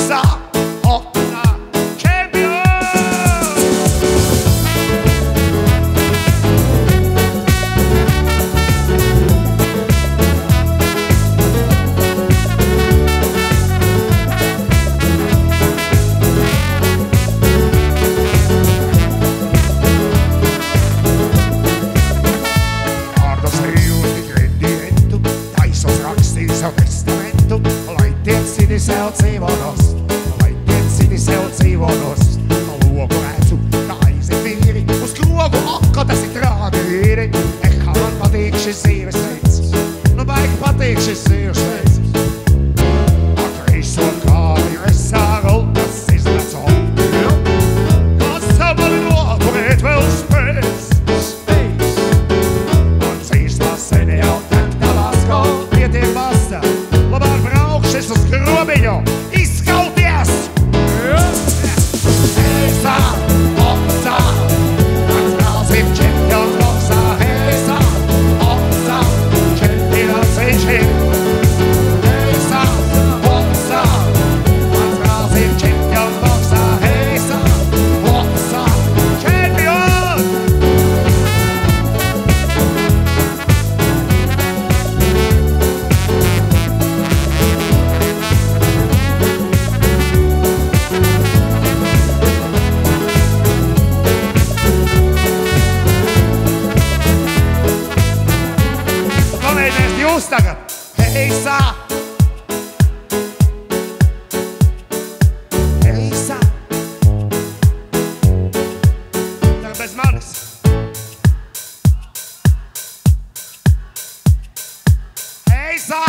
Heisa, hoppa, champion! Sev dzīvonos, lai piecini sev dzīvonos. No logu redzu, kā aizivīri, uz krogu akatas ir trādi vīri. Kā man patīk šis dzīves veids, nu baigi patīk šis dzīves veids. Atrīsot kāju es sārultas izleco. Kas mani noturēt vēl spēs? Un cīstā sēdē jau tektavās, ko pietiek basta. Labāk braukšis uz grobiņu, izskauties! Heisa, hopsa, mans brālis ir čempions boksā. Heisa, hopsa, čempions viņš ir. Heisa, hopsa, mans brālis ir čempions boksā. Heisa, hopsa, čempions! Jūs tagad, heisa! Heisa! Tagad bez manis! Heisa!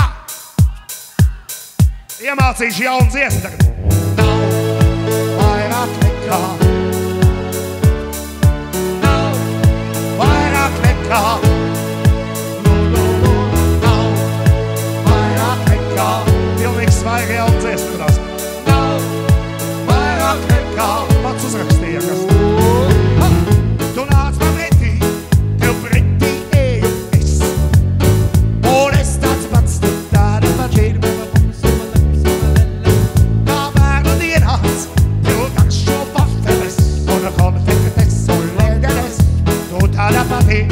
Iemācīšu jaunu dziesmu tagad! Nav vairāk nekā. Nav vairāk nekā. Pilnīgi svaigi jau dziesmu tās. Nav vairāk nekā pats uzrakstīja, kas. Tu nāc man pretī, tev pretī eju es. Un es tāds pats, tāda paģība. Kā bērnu dienās, tev takšo pafeles un konfektes un ledenes. Tu tāda patī.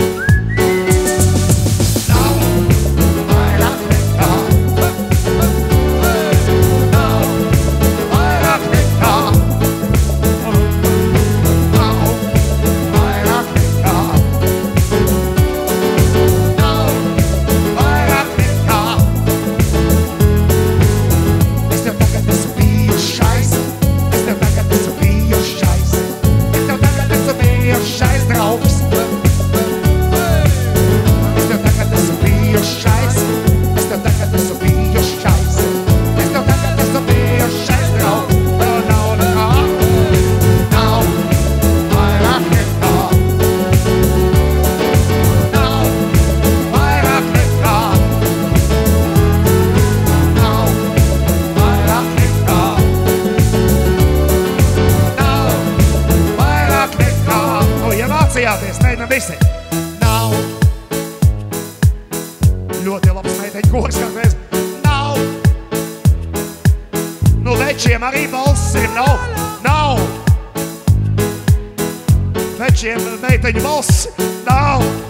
Meitene visi. Nav. Ļoti labs meiteņu kurs, kā mēs. Nav. Nu, večiem arī balss ir. Nav. Večiem meiteņu balss. Nav.